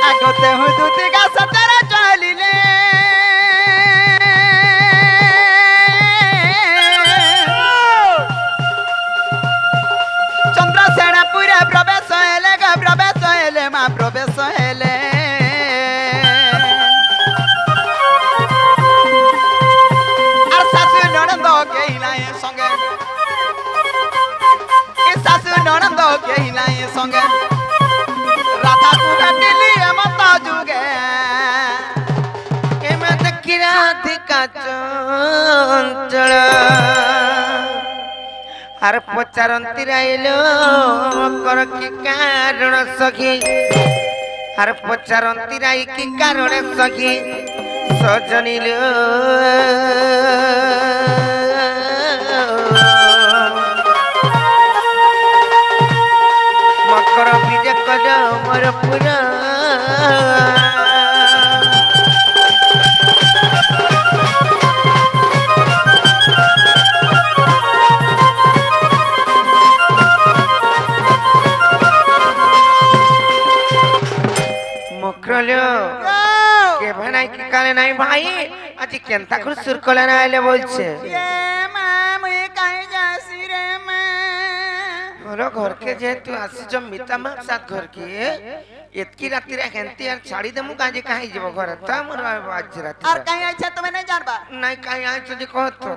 আগতে হুদুতি গাছ তারা চলিলে চন্দ্রসেনাপুরে প্রবেশ হেলে গো প্রবেশ হেলে মা প্রবেশ হেলে আর শাশু ননন্দ কেই নাই সঙ্গে এ শাশু ননন্দ কেই নাই সঙ্গে রাধা কু কাটিলি এমত যুগে এমত কিরাধিকা চঞ্চল আর পচারন্তি রাইলো কর কি কারণ সখী আর পচারন্তি রাই কি কারণ সখী সজনিল মকর বিজে কর মোর পুরা के भाई की काले नहीं भाई आज केंता खुद सुर कोला ना आले बोलছে ये मां मुई काहे जासी रे मां मोरो घर के जे तू आसी जो मिता मां साथ घर के इतकी राती रे हेंती यार छाड़ी दे मु काजे काहे जीव घर त मोर आज राती और काहे आइछा तमे नहीं जानबा नहीं काहे आइ तुझे कह तो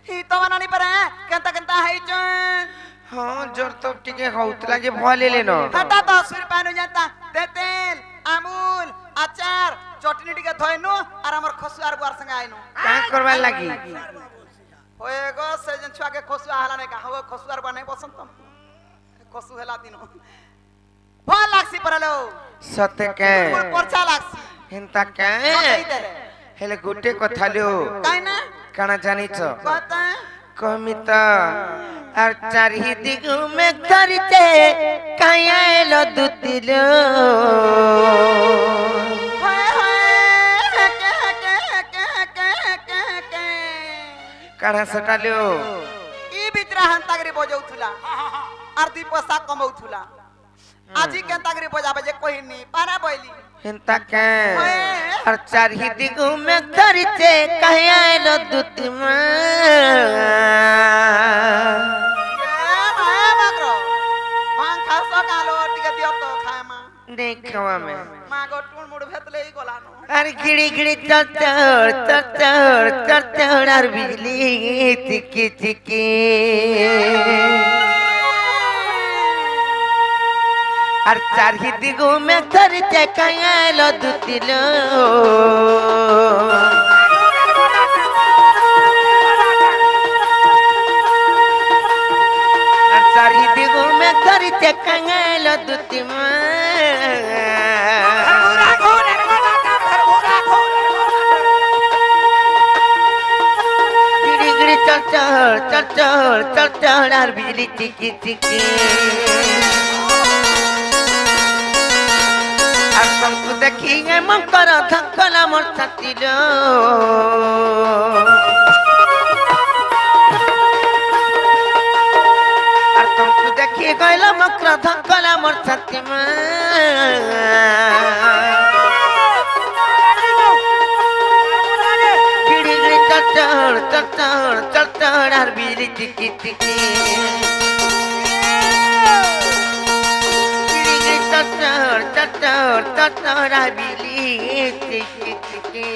ही तो बनानी पर केंता केंता है जो हां जोर तो टिके होतला जे भले लेनो हटा तो सुर पानो जाता दे तेल अमूल अचार चटनी टिके धोइनु और हमर खसुआर बुआर संग आइनु का करबा लागी होए गो से जन छुआ के खसुआ हला नहीं का हो खसुआर बनै पसंद तुम खसु हला दिनो भल लागसी परलो सते के मोर परचा लागसी हिंता के हेले गुटे कथा लो काई ना काना जानी छ कहता कमिता আর চারি দিক মে ধরতে কায়ালো দুতিলো हाय हाय কাড়া সটালো ई बितरा हंतागरी बजौथुला आर दी पैसा कमौथुला आजी केंतागरी बजाबे जे कोहिनी पारा बोइली हिंता के আর চারি দিক মে ধরতে কায়ালো দুতিমা देखवा में मागो टुण मुड़ भेतले ही गोलानो अरे गिड़ी गिड़ी चढ़ और बिजली तिकी तिकी और चारी दिगो में घर चकायालो दुतिलो और चारी दिगो में घर चकायालो दुतिमा चल और बिजली टिकी टिकी और तुमको देखिए मन करो धक्कला मोर छातीलो और तुमको देखिए गइला मकरा धक्कला मोर छाती में चल और बिजली टिकी टिकी चल बिजली टिकी टिकी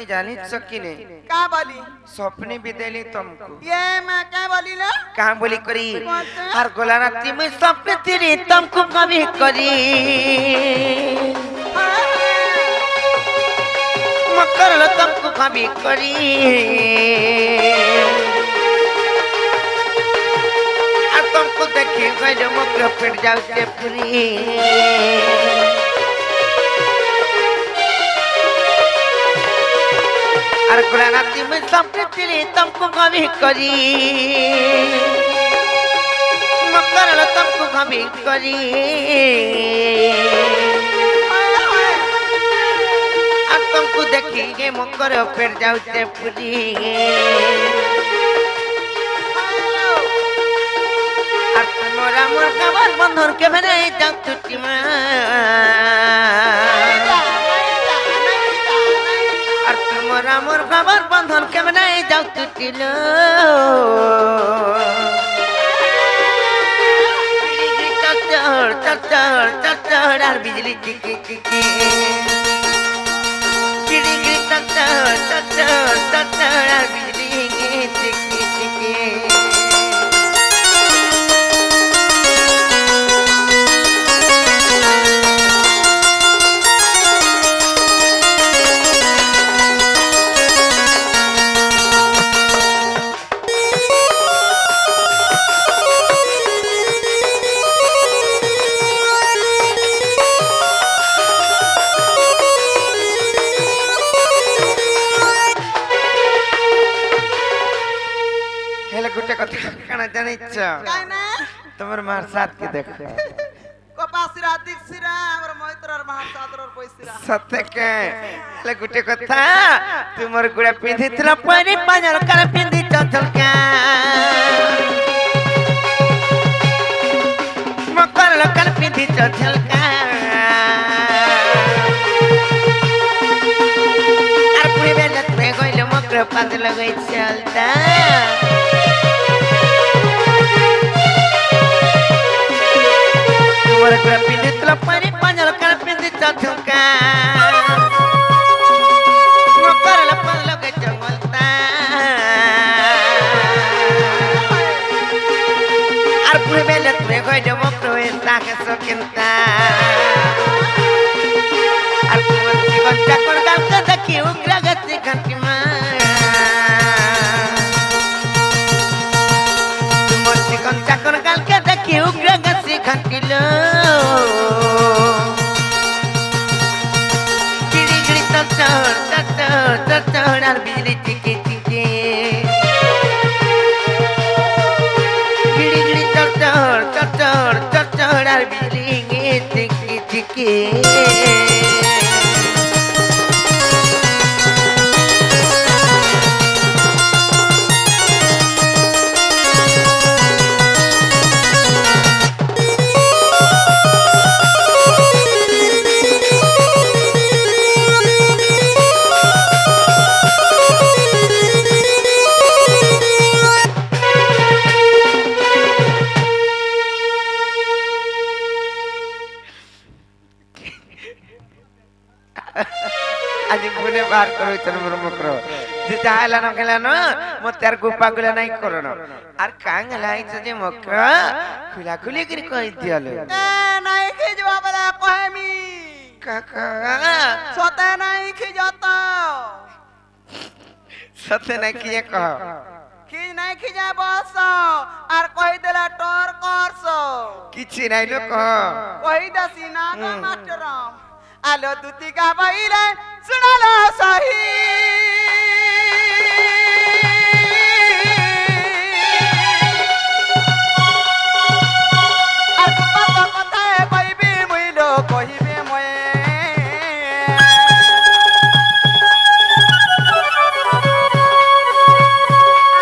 जानी सकिने का बोली सपने बिदेली तुमको ये मैं क्या बोली ना कहाँ बोली करी हर गोला राती में सपने तेरे तुमको कभी करी मकर लो तुमको कभी करी पेट जाऊते पूरी और कुला राती में सपने तेरे तुमको कभी करी मकर लो तुमको कभी करी और तुमको देखिए मकर पेट जाऊते पूरी और तुम्हारा मोर कबर बंधन के बने जाऊ टूटी माँ मोरा मोर खबर बंधन के बनाए जाऊ टूटिलो चर और बिजली टिकी टिकी गिरी चर और बिजली टिकी टिकी तुम्हारे मार साथ के देख कपासिरा दिक्सिरा और मोइत्र और महासागर और पैसिरा सत्य के ले गुटे कथा तुमर गुड़ा पिंधी तला पानी पाजल कर पिंधी चचल का मकर लकल पिंधी चचल का और पूरे बेलत में गइले मकर पाद लगै चलता मोर गुड़ा पिंधी तला पानी पाजल कर पिंधी चचल का मकर लपन लगै चलता और पूरे बेलत में गइले मकर ताके सकिनता और तुमर जीवन चक्कर गाल के देखी उग्र गति घंटी मां तुमर जीवन चक्कर गाल के देखी उग्र गति घंटी लो गिरी गिरी चर और बिजली टिकी टिकी गिरी गिरी चर और बिजली टिकी टिकी आज बुने बार करो चल मोर मकरो जे चाहला न गेला न म तार गुपा गुला नाही करनो आर कांगला आइछ जे मकरो खुला खुली करी कहि दियालो ए नाही के जवाबला कहमी काका सते नाही के जाता सते नाही किए कह कि नाही के जा बस आर कहि देला टोर करसो किछि नाही लो कह कहि दसी ना ग मास्टर आलो दुती का बइले सुनालो सही आर पता पता कहिबे मुइलो कहिबे मय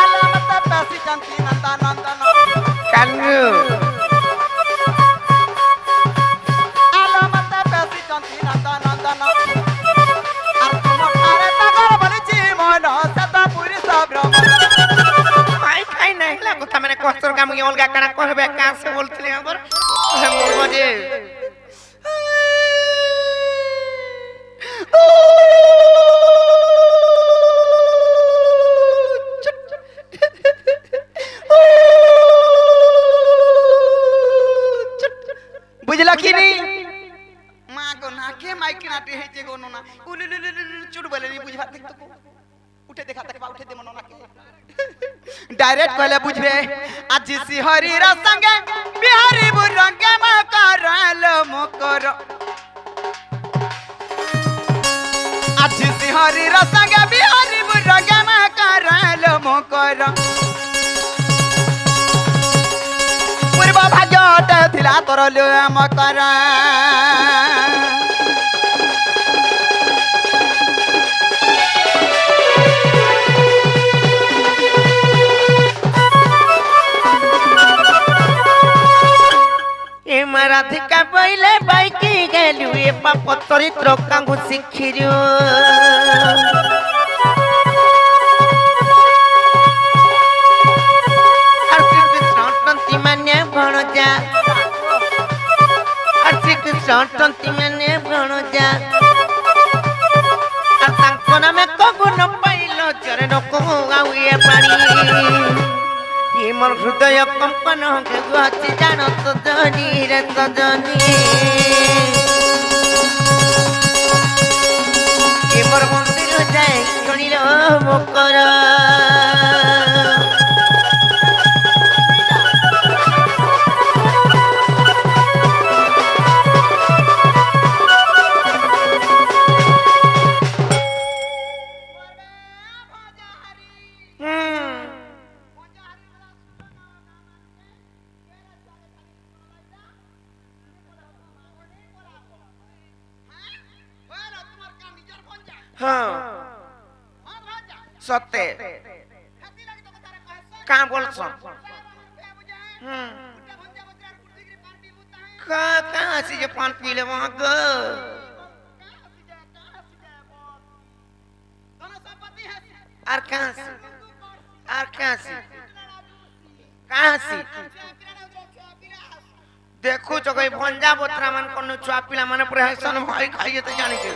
आला मत पैसी चंती नंदा नंदन कान्नु कस्तर काम के अलगा कना कहबे का से बोलतले हमर मोर बजे बुझला कि नहीं मां को नाके माइक नाटे है जे गोनो ना उलुलुलु चुड़ बोले नहीं बुझा देख तो उठे देखा तक उठे दे मनो ना के डायरेक्ट कहले बुझबे आज सिहरी रा संगे बिहारी बुरंगे मकरल मकर आज सिहरी रा संगे बिहारी बुरंगे मकरल मकर पूर्व भाग्यट थिला तोर लो मकर राधिका पहले बाइकी गेलु ए पाप चरित्र कांगु शिखिरु श्री कृष्ण तंती माने भणजा श्री कृष्ण तंती माने भणजा तांको नामे कगुन पाइलो चरण को गाउए पानी ये मोर हृदय कंपन के गुआची जानो सजनी रे सजनी ये मोर मंदिर जाए सुनिलो मोकर सत्य का बोल कहाँ से जो पान पी ले वहाँ ग और कहाँ से देखो जो कोई भंजा बोतरा मन को छुआ पिला मन पूरे हसन भाई खाइए तो जानी के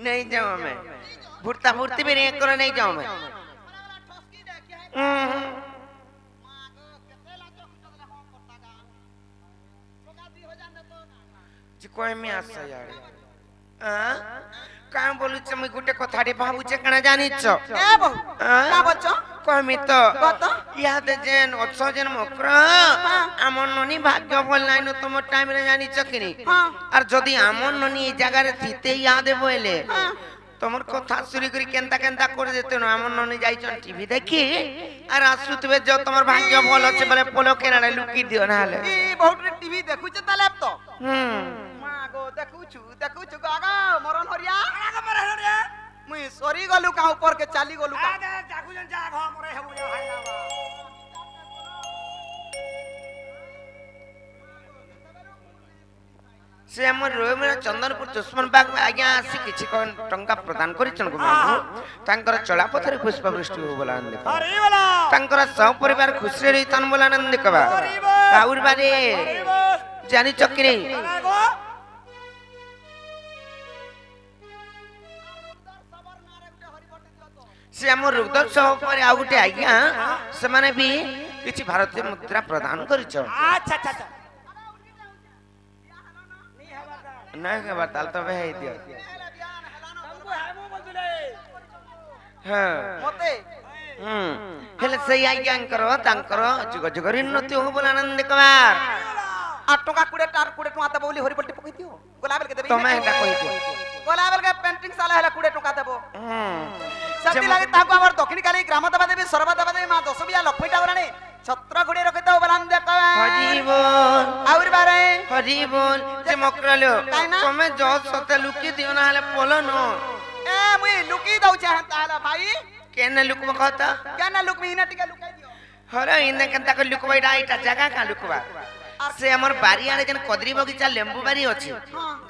नहीं जाऊँ मैं भुरता भुरती भी नहीं करो नहीं जाऊँ मैं जी कोई में आसा यार काम बोलू छ मैं गुटे कथाडी बाबू छ कना जानि छ ए बहु का बच्चो कमी तो याद जेन ओछो जेन मकर আমন ননি ভাগ্য বল নাই ন তোম টাইম রে জানি छ কিনি আর যদি আমন ননি এই জায়গা রে থিতে ইয়াদ বইলে তোমার কথা শুরু করি কেনতা কেনতা করে দিতে না আমন ননি যাইছন টিভি দেখি আর আসুতবে যে তোমার ভাগ্য বল আছে বলে পোলো কেনারে লুকি দিও না হলে ই বহুত টিভি দেখুছ তালে তো মা গো দেখুছ গাগা মরণ হরিয়া मुई सरी गलु का ऊपर के चाली गलु का जागु जन जाग हो मरे हेबु जा भाई बाबा से हमर रोमेर चंदनपुर दुश्मन बाग में आज्ञा आसी किछि कोन टंका प्रदान करिछन को तांकर चला पथरे पुष्प वृष्टि हो बोला आनंद अरे वाला तांकर सब परिवार खुशी रही तन बोला आनंद कबा आउर बारे जानी चक्री से हमर रुद्र सब पर आ गुटे आज्ञा से माने भी किछि भारतीय मुद्रा प्रदान करिछ अच्छा अच्छा अच्छा नहीं के बताल तो है दियो हां मते हेले सही आज्ञा करो तांकर जुग जुग उन्नति हो बोला आनंद कुमार 8 टका 20 टार 20 टका त बोली हरिपट्टी पकई दियो गोलाबेल के देबे तमे एटा कहि दियो गोलाबेल के पेंटिंग साला हेला 20 टका देबो सती लागे ताको हमर दक्षिण काली ग्राम देवा देवी सरबा देवा देवी मां दशबिया लक्ष्मी टावरानी छत्र गुडी रखि दो बलान दे हरि बोल आउर बारे हरि बोल जे मकरलो तमे जो सते लुकी दियो ना हले पोलो न ए मुई लुकी दउ छ ताला भाई केने लुक कहता केने लुक मी इना टिके लुकाई दियो हरे इने केनता को लुकबाई डाइटा जगह का लुकबा से हमर बारी आड़े जन कदरी बगीचा लेंबू बारी अछि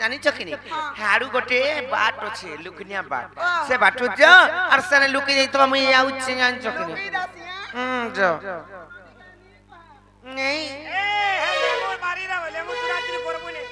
जानि छकिनी हाडू गोटे बाट अछि लुकनिया बाट से बाटू जा और सने लुकी जई तो मुई आउ छी जानि छकिनी जो नहीं ए हे लेंबू बारी रा लेंबू तुराती करबुने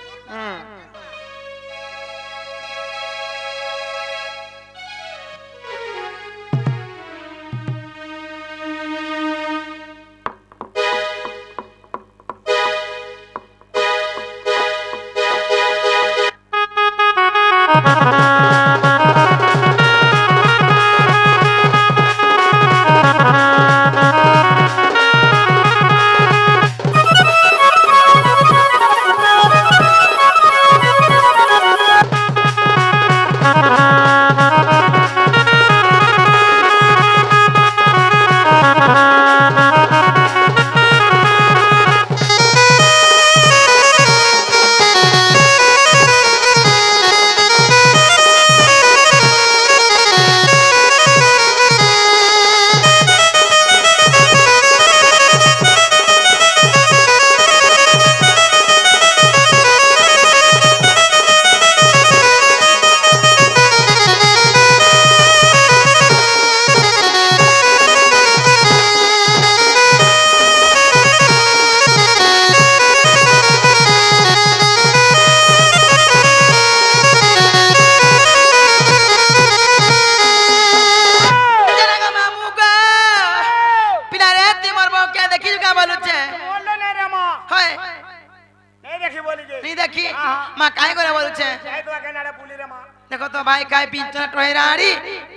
देखो तो भाई काय पीछे टोहराड़ी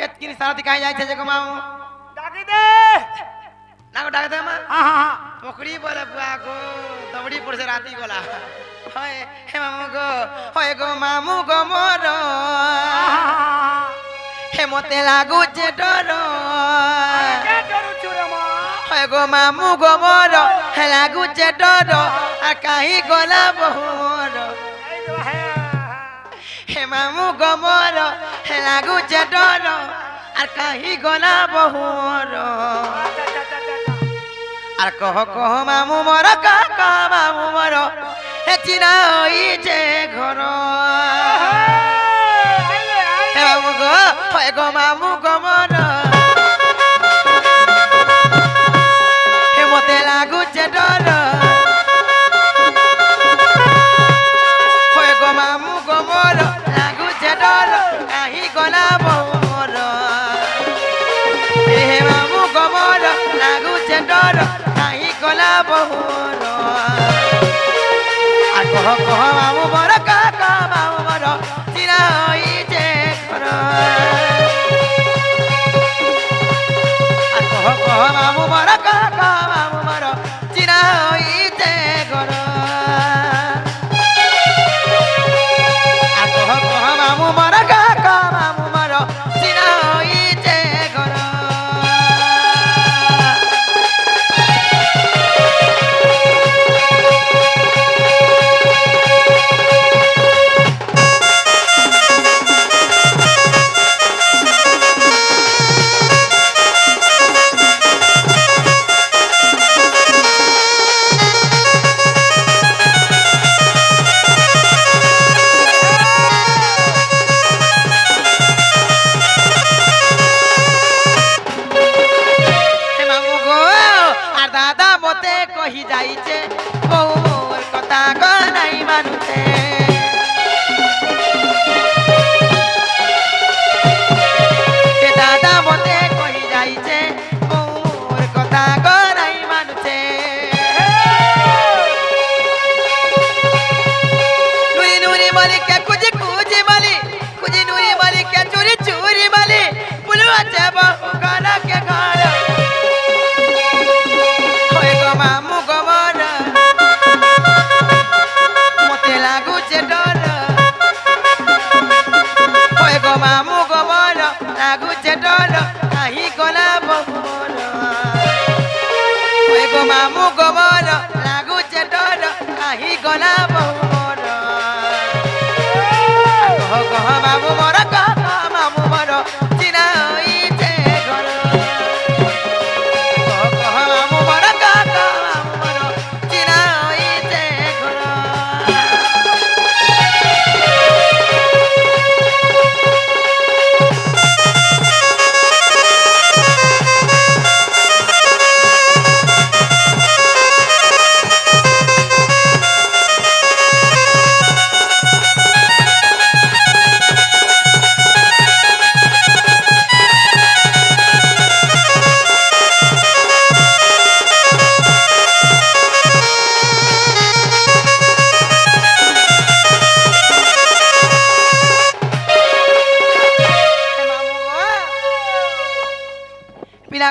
एतकिन सारा दिखाई जाय छे जको मामू डाकी दे ना डाक दे मा हां हां पोखड़ी बोले बुआ को दबड़ी पर से राती गोला होय हे मामू गो होय गो मामू गो मोरो हे मोते लागू छे डरो के डरू छुरे मा होय गो मामू गो मोरो हे लागू छे डरो आ काई गोला बहुरो हे मामू गमर हे लागू छे डर आर कहीं गला बहुर आर कह मामू मोर कह मामू मोर हे चिना होई जे घर हे मामू गो हे गो मामू गमर हे मोते लागू छे डर हे गो मामू गमर डर कहीं गला बहुर हे मामू गमर लागू छे डर कहीं गला बहुर आ कह मामू मोर कह मामू मोर चिना होई जे घर आ कह मामू मोर कह मामू मोर चिना होई जे घर मामू मोर का मामू मोर चिना होई जे घर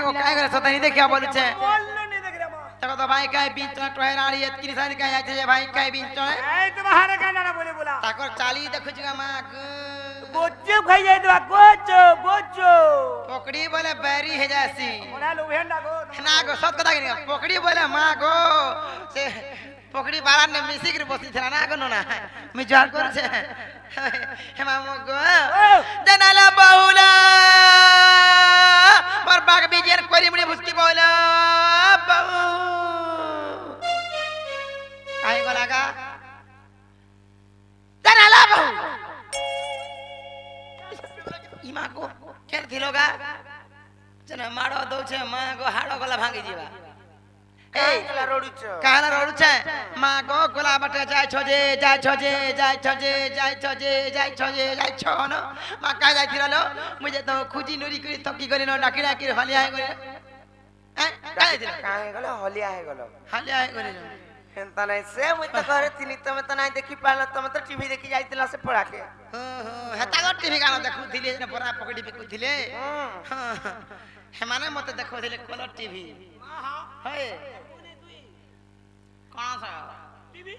को काय करे सता नहीं देखिया बोलु छे बोलनो नहीं देख रे मां तको तो भाई काय बीच ना टोहे राड़ी एतकी निशानी काय आछे जे भाई काय बीच टोहे ए तो बाहर का ना बोले बोला ताकर चाली देखु छगा मां गोचो खाई जाए तो गोचो गोचो पकड़ी बोले बैरी है जैसी ओना लो हेंडा गो ना गो सत कथा कि पकड़ी बोले मां गो से पकड़ी बारा ने मिसी के बसी थला ना गो ना मी जार कर छे हे मामो गो जनाला बहुला पर बाग बीजेर कोरी मुड़ी भुसकी बोला बहु आई गो लगा जनाला बहु इमा को केर थिलोगा जने माडो दो छे मां गो हाडो गला भांगी जीवा ए काला रोडुच काला रोडु छे मां गो गोला बटे जाय छोजे जाय छोजे जाय छोजे जाय छोजे जाय छोजे जाय छो न मां का जाय थिरलो मुझे तो खुजी नुरी करी थकी करी न डाकी डाकी हलिया है गरे काय थिर काहे गलो हलिया है गलो हलिया है गरे हेंता नहीं से मुई तो घरे थिनी तमे तो नहीं देखि पालो तमे तो टीवी देखि जाइतिला से पड़ा के ओहो हेता गो टीवी गाना देखु थिले ने बरा पकड़ी बिकु थिले हे माने मते देखो थिले कलर टीवी हे कौन सा टीवी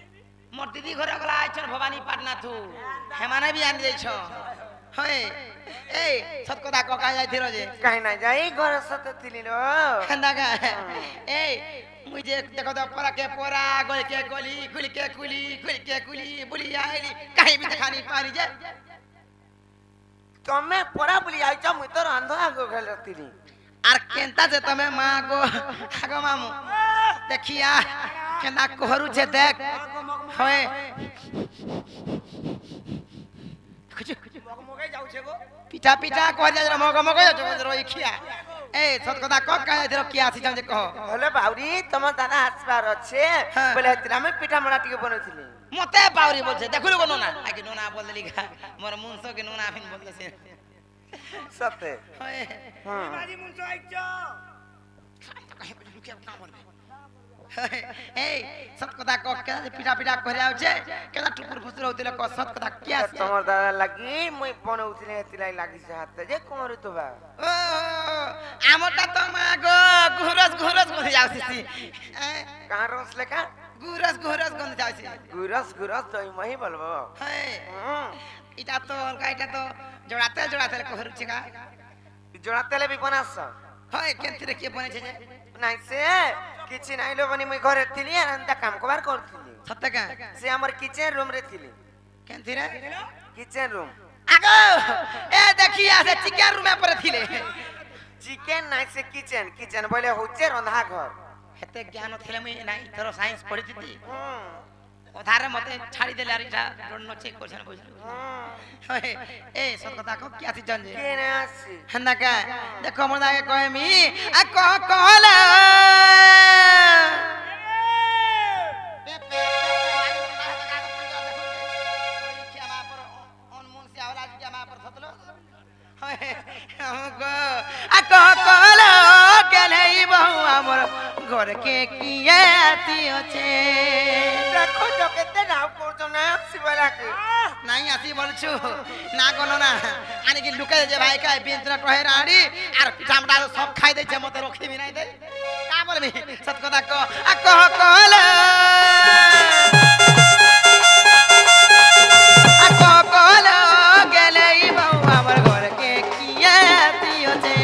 मोर दीदी घरे गला आइछन भवानी पाटना थु हे माने भी आनि दैछो हे ए सत कथा को का जाय थिरो जे काहे ना जाई घर सते थिली लो खंदा का ए मुझे देखो तो परा के पोरा गोल के गोली खुल के कुली बुली आइली कहीं भी दिखानी पारी जे तमे परा बुली आइछ मुई तो रांधो आगो गेल थिली आर केंता जे तमे मां गो आगो मामू देखिया केना कोहरू छे देख होय मगे जाऊ छे गो पिटा पिटा कह दे मग जो रोई खिया ए सत कथा क कह दे किया सी जे कह हले बाउरी तम दादा हासबार अच्छे बोले तिरा में पिठा मड़ा टिके बनथिली मते बाउरी बोलछे देखलु को नोना आके नोना बोल देली का मोर मुंसो के नोना फिन बोल से सते होय हां बाजी मुंसो आइछो कहे के काम बोल ए सत कथा क के पिटा पिटा करे आउछे केना टुकुर फुसुर होतिले क सत कथा किया सी तमर दादा लगी मुई बनउथिले तिलाई लागि से हाथ जे कोमरु तो बा ओ आमटा तो मागो घुरस बोल जाउसी कहां रोस लेका घुरस गन जाउसी गुरस तो मही बोलबो हे इटा तो अलगा तो जोड़ाते कहरु छिका जोड़ा तेले भी बनास होय केंतिरे के बने छे जे नाइ से किचन आइलो बनी मुई घरे थिली अंता काम कबार करथिली सत्य का से हमर किचन रूम रे थिली केंतिरे किचन रूम आगो ए देखिया से चिकन रूम पर थिले चिकन नाइ से किचन बोले होचे रंधा घर हेते ज्ञान थिले मुई नाइ तोर साइंस पढ़ी थी ओधारे मते छाड़ी देले आरिटा डोनो चेक करछन बुझलु होय ए सत कथा को किया सी जन जे केने आसी हंदा का देखो मोर दागे कहमी आ कहला घर के किए आती होचे देखो जो केते नाव करतो ना शिवरा के नहीं आसी बोलछु ना कोनो ना आनी कि लुके जे भाई का बिंतना टहे राडी आर पिठामटा सब खाइ दे छे मते रखी भी नहीं दे का बोलबी सत कथा को आ कहला आ कहला गेले बहु हमर घर के किए आती होचे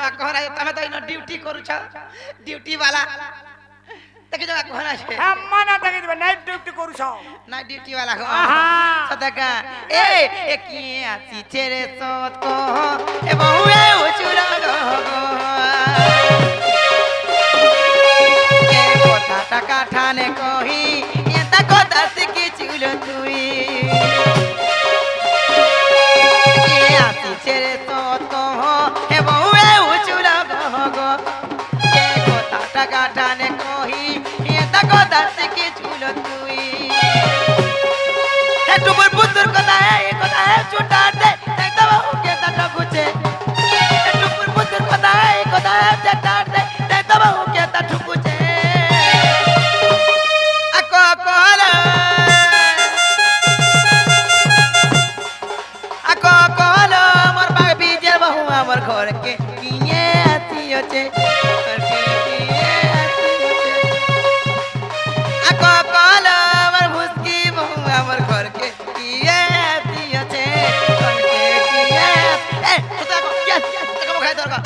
जमा कहरा तमे तो इन ड्यूटी करू छ ड्यूटी वाला देखि जमा कहरा छे हम मना देखि देबे नाइट ड्यूटी करू छ ना ड्यूटी वाला हो आहा। सदका ए किए आसी तेरे सोत को ए बहुए उचुरा गो ए कोथा टाका ठाने कही ये ता कोथा सिकी चुलो तुई ए आसी तेरे सोत को ए बहुए उचुरा गो ए कोथा टाका ठाने कही ये ता कोथा सिकी चुलो तुई टुपुर पुतुर कथा है छुटा दे एकदम के तट गुचे टुपुर पुतुर कथा है छुटा दे एकदम के तट गुचे अको कोला मोर बाग बीजे बहु हमर घर के किए आती होचे घर के किए आती होचे अको कोला मोर भुसकी बहु हमर घर के किए आती होचे घर के किए ए तो को क्या को खाई दरका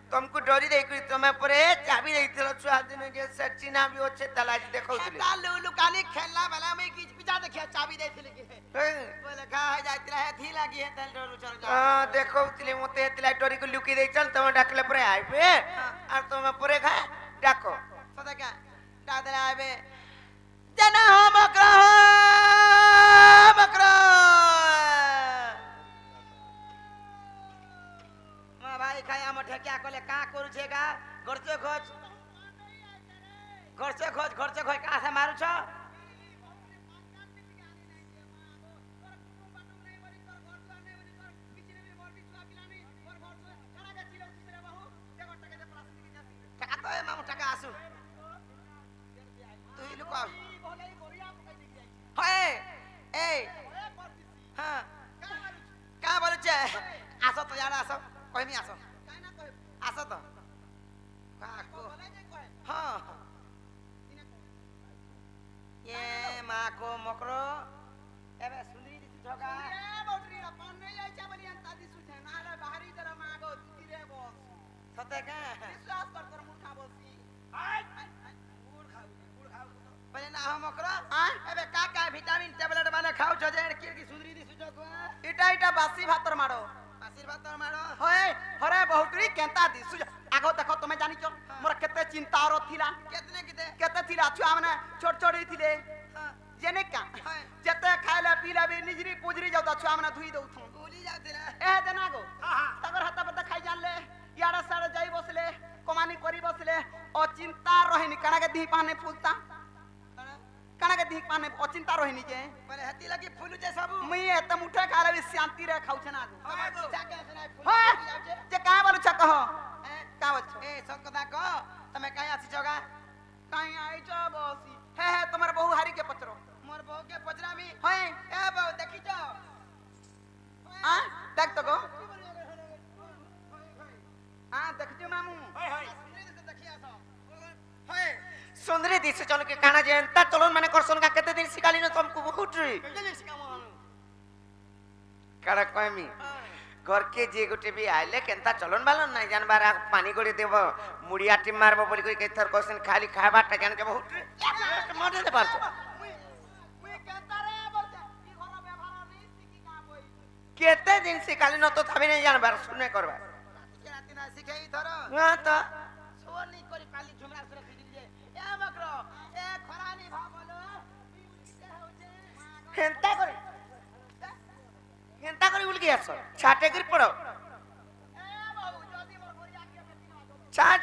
तुमको डरी देख तुम्हें परे चाबी देइथिलो छुआ दिन के सचिना भी ओछे तलाज देखौथिले तालु लुकानी खेलला वाला में की पिजा देखिया चाबी देइथिले के बोले का है जाइत रहे थी लागी है तल डर चल जा हां देखौथिले मते एतला डरी को लुकी दे चल तुम डाकले परे आइबे और तुम परे खा डाको सदा का दादला आइबे जना हो बकरा भाई खाया मठे क्या कोले का करू छेगा घर से खोज का से मारू छ टका तो मामू टका आसु तू ही लुका हे ए हां का बोलु छे आसो तो यार आसो कहमी आसो आसो तो काको हां ये माको मकरो एबे सुंदरी दिस ठगा ए बोटरी अपन नहीं जाय छ बलियान तादी सुथे नाले बाहरी जरा मागो तिरे बोस सते का विश्वास कर तोर मुठा बोसी हाय गुड़ खाऊ पहले ना हम मकरो हां एबे का विटामिन टेबलेट माने खाऊ छ जे की सुंदरी दिस ठगो इटा बासी भातर मारो आशीर्वाद तो मारो होय हरे बहुतरी केंता दिसु आगो देखो तुमे जानि छ मोर केते चिंता रो थिला केते थिला छुआ माने छोट छोड़ी थिले जेने का जते खाइला पीला भी निजरी पुजरी जाउता छुआ माने धुई दउथु भूली जाउथिला ए देना गो तगर हाथ पर खाई जान ले याडा सारे जाई बसले कमानी करी बसले ओ चिंता रहिनी कना के दी पाने फूलता कना के दी पाने ओ चिंता रहिनी जे पहले हती लगी फूल जे सब मई एत मुठा खाले भी शांति रे खाउ छना गो जाके सुनाई फूल जे का बोल छ कहो का बोल छ ए सकदा को तमे काई आसी जगा काई आई छ बसी हे तमर बहु हारी के पचरो मोर बहु के पचरा भी होय ए बहु देखि छ हां के कहना जे एंता चलन माने करसन का केते दिन सिकाली न तुमको बहुत रे काड़ा कहमी घर के जे गोटे भी आइले केंता चलन बालन नहीं जानबार पानी गोड़ी देब मुड़िया टी मारबो बोली कोई केथर कोसन खाली खाबा टा जान के बहुत मरे दे पारछ केते दिन सिकाली न तो थाबी नहीं जानबार सुने करबा राती ना सिखाई थरो हां तो सोनी करी काली झुमरा से रखी दिए ए मकरो ए खरानी भा बोलो हेंता करी उल गया सर छाटे कर पड़ो छाट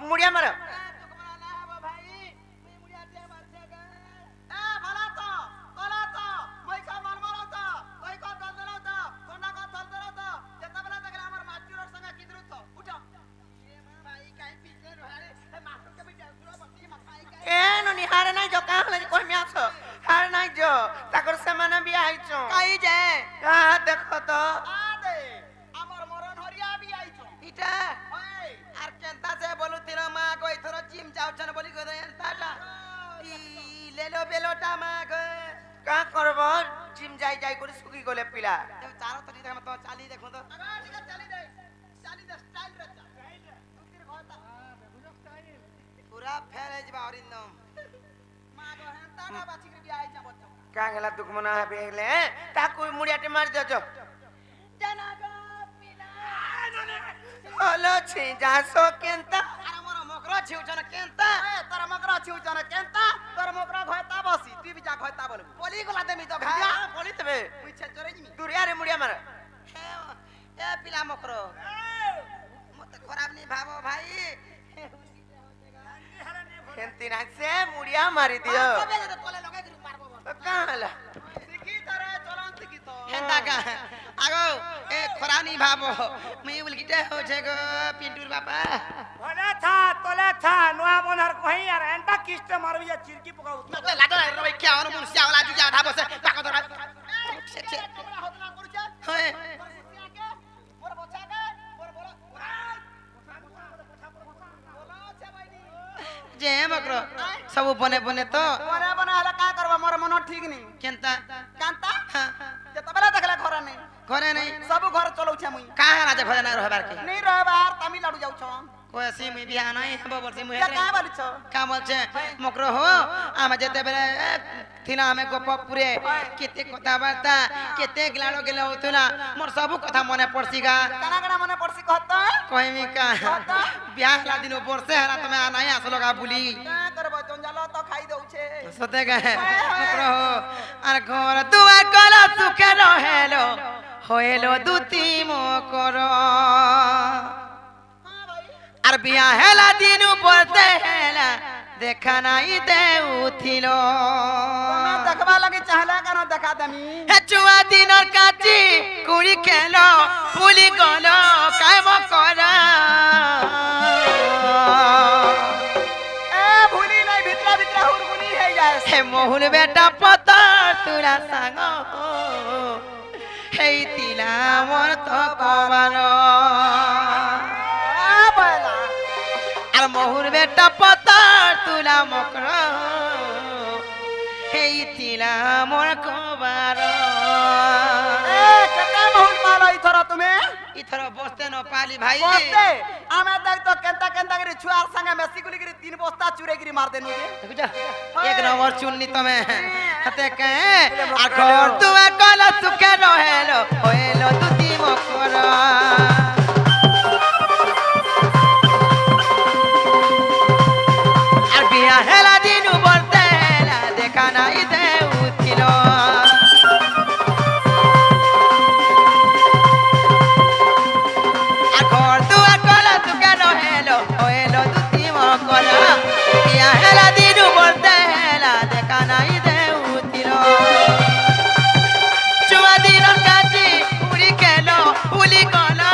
मुड़िया मारो हारे नहीं जो काम लगी कोई में आछो हारे नहीं जो ताकर सामान भी आइछो काई जे हां देखो तो आ दे हमर मरन हरिया भी आइछो इटा ओए आर केंता से बोलु तिरा मा कोई थरो जिम जाउ छन बोली को देन ताटा ई लेलो बेलोटा मा को का करबो जिम जाई जाई कर सुकी गले पिला चारो तरी देख तो चाली देखो तो ठीक है चाली दे स्टाइल रे तुतिर घोता पूरा फेल है जबा अरिंदम मा गो हेंता बाची के भी आई जा बच्चा का गला दुख मना है बेले ता कोई मुड़ियाटे मार दे जो जनागा पिला ओलो छी जासो केंता अरे मोर मकरा छिउचन केंता ए तोर मकरा छिउचन केंता तोर मकरा घयता बसी तू भी जा घयता बोल बोली गला देमी तो हां घया बोली तबे मुई छे चोरे जिमी दुरिया रे मुड़िया मार ए पिला मकरो मत खराब नहीं भाबो भाई केंती ना से मुड़िया मारी दियो सबे तो तोले लगे गिर मारबो काहला सिखी तरे चलन सिखी तो हेंदा का आगो ए खरानी भाबो मैं बोल गिटे हो छे गो पिंटूर बापा तोले था नुआ मोनहर कहीं यार एंता किस्ते मारबी या चिरकी पकाऊ तो लाडो रे भाई क्या मन मुनसिया वाला जुजा था बसे ताको धरा छे छे होतना करू छे होए मोर बच्चा के मोर बोला जे मकरो सब बने बने तो बने बने हला का करबा मोर मन ठीक नहीं केंता कांता हां जे तबला देखला घर नहीं घरे नहीं सब घर चलौ छे मुई कहां राजा घरे ना रहबार के नहीं रहबार तमिलनाडु जाउ छ कोई सी मी बियाह नहीं है बबर से मुहे क्या का बोल छ का बोल छे मकरो हो आमे जेते बेले थिला हमें गोप पुरे केते कथा बार्ता केते गिलाडो गेलो होतला मोर सब कथा मने पड़सीगा काना काना मने पड़सी कहत कहमी का बियाह ला दिन बरसे हरा तमे नहीं आसलो का बुली का करबो जंजाल तो खाई दउ छे सते का मकरो हो आर घर दुआर कला सुखे रहेलो होएलो दुती मकरो আর বিয়া হেলা দিন পড়তে হেলা দেখা নাই দেউথিলো তুমি দেখবা লাগি চাহলা কেন দেখা দেমি হে চুয়া দিনর কাটি কুড়ি খেলো ভুলি গল কাম করা এ ভুলি নাই ভিতরা ভিতরা হুরগুনি হই যায় হে মহুল বেটা পতর তুরা সাঙ্গ হেই তিলা মোর তো কবার বলা আর মহুর বেটা পতর তুলা মকর হেই তিলা মোর কবার এ কেতে বহুল মাল ইথর তুমি ইথর বসতে ন পালি ভাই বসতে আমি দেখ তো কেনতা কেনতা করে ছুয়ার সঙ্গে মেসি গুলি করে 3 বস্তা চুরে গিরি মার দেনু যে বুঝা এক নম্বর চুন্নি তুমি হাতে কে আর ঘর তুয়া কল সুখে রহেলো হইলো দুতি মকর আর বিয়া হেলা দিনু বলতে হেলা দেখা নাই দেউথিল আর ঘর তুয়া কল সুখে রহেলো হইলো দুতি মকর বিয়া হেলা দিনু বলতে হেলা দেখা নাই দেউথিল চুয়া দিনর কাটি উড়ি গেল উলি গলা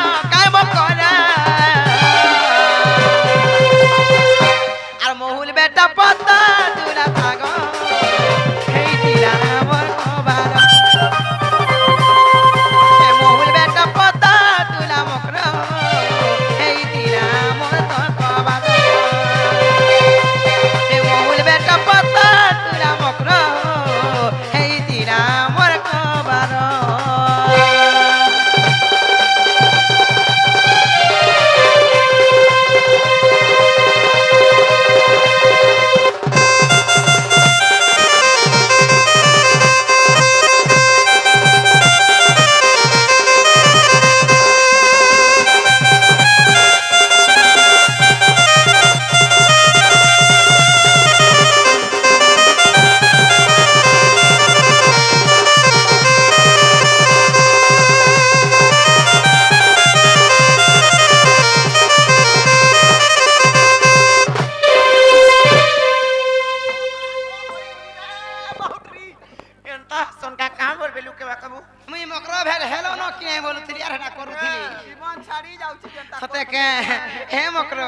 जनता सोनका कहां बोल बेलु के बाकबू मुई मकरो भेल हेलो न कि नहीं बोलुथिली आर हेटा करूथिली जीवन छाड़ी जाउची जनता सते के हे मकरो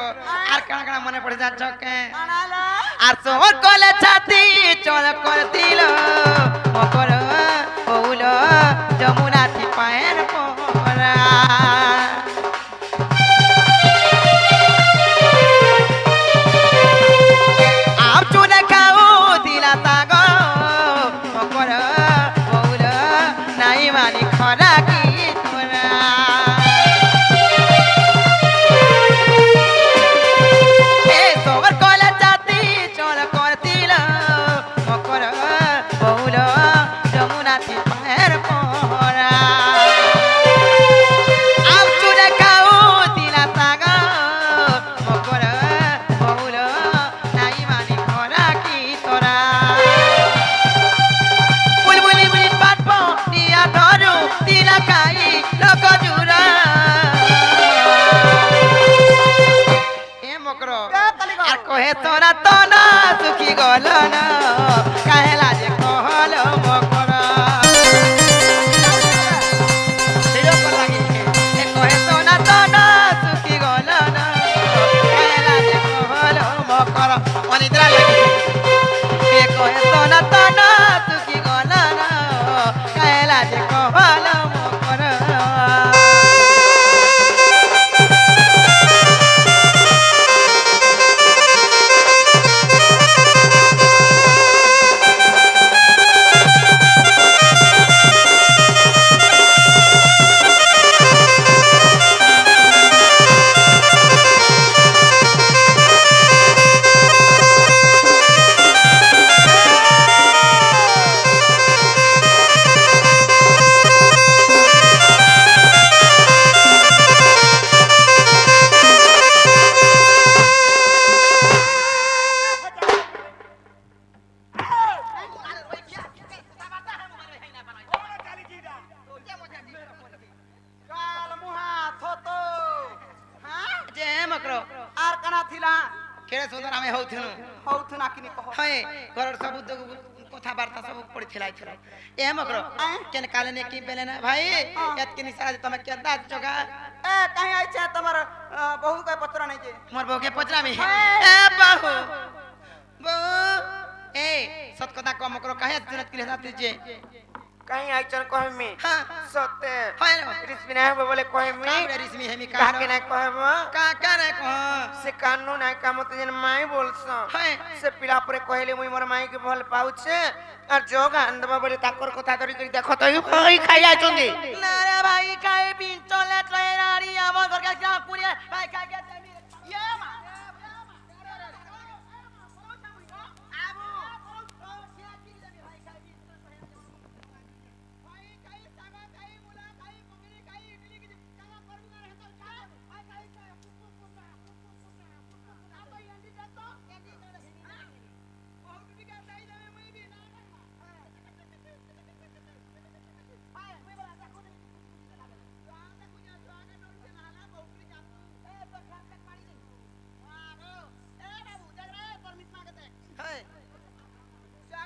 आर कणा कणा मने पड़ जा चके आनाला आर सोर कोले छाती चल करतिलो मकरो बोलो जमुना थी पाएर पोरा आप चुने खाओ दिला तागो मकरो बोलो नाई मानी खरा की तोरा ए सोवर कोला जाती चल करतिलो मकरो बोलो जमुना थी पाएर पोरा आप चुने खाओ दिला तागो मकरो बोलो नाई मानी खरा की तोरा बुलबुली बुली पाट पो निया धरु तिला खाई लोक जुरा ए मकरो আর কহে তোরা তো না সুখী গল না কাহেলা যে কহল মকরা সেও কর লাগি এ কহে তোরা তো না সুখী গল না কাহেলা যে কহল মকরা অনিদ্রা লাগি এ কহে তোরা তো না সুখী গল না কাহেলা যে কহল মকরা काल मुहा थोतो हां जे मकरो आर कना थिला केड़े सुंदर हमें होथिनु हौथु ना किनी कहो हय घर सब कथा वार्ता सब पड़ी थिलाई थिला ए मकरो केन काले ने की बेले ना भाई एत के निसारा तमे के दात जगा ए कहीं आई छे तमर बहु के पत्र नहीं जे मोर बहू के पचरा में ए बहू बहू ए सत कथा को मकरो काहे सुनत के साथ जे कहीं आई चन कहे में हां सते हय रिस्मी ना बोले कहे में काबरे रिस्मी हेमी का का के ना कहबो का रे को से कानून ना काम त जन माई बोलस हय से पिला परे कहले मुई मोर माई के भल पाउछे और जोगा अंदबा बोले ताकर कथा धरि कर देखो तो भाई खाई आछंदी ना रे भाई काहे बिन चले ट्रेनारी हमर घर के क्या पुरिया भाई का के ये मा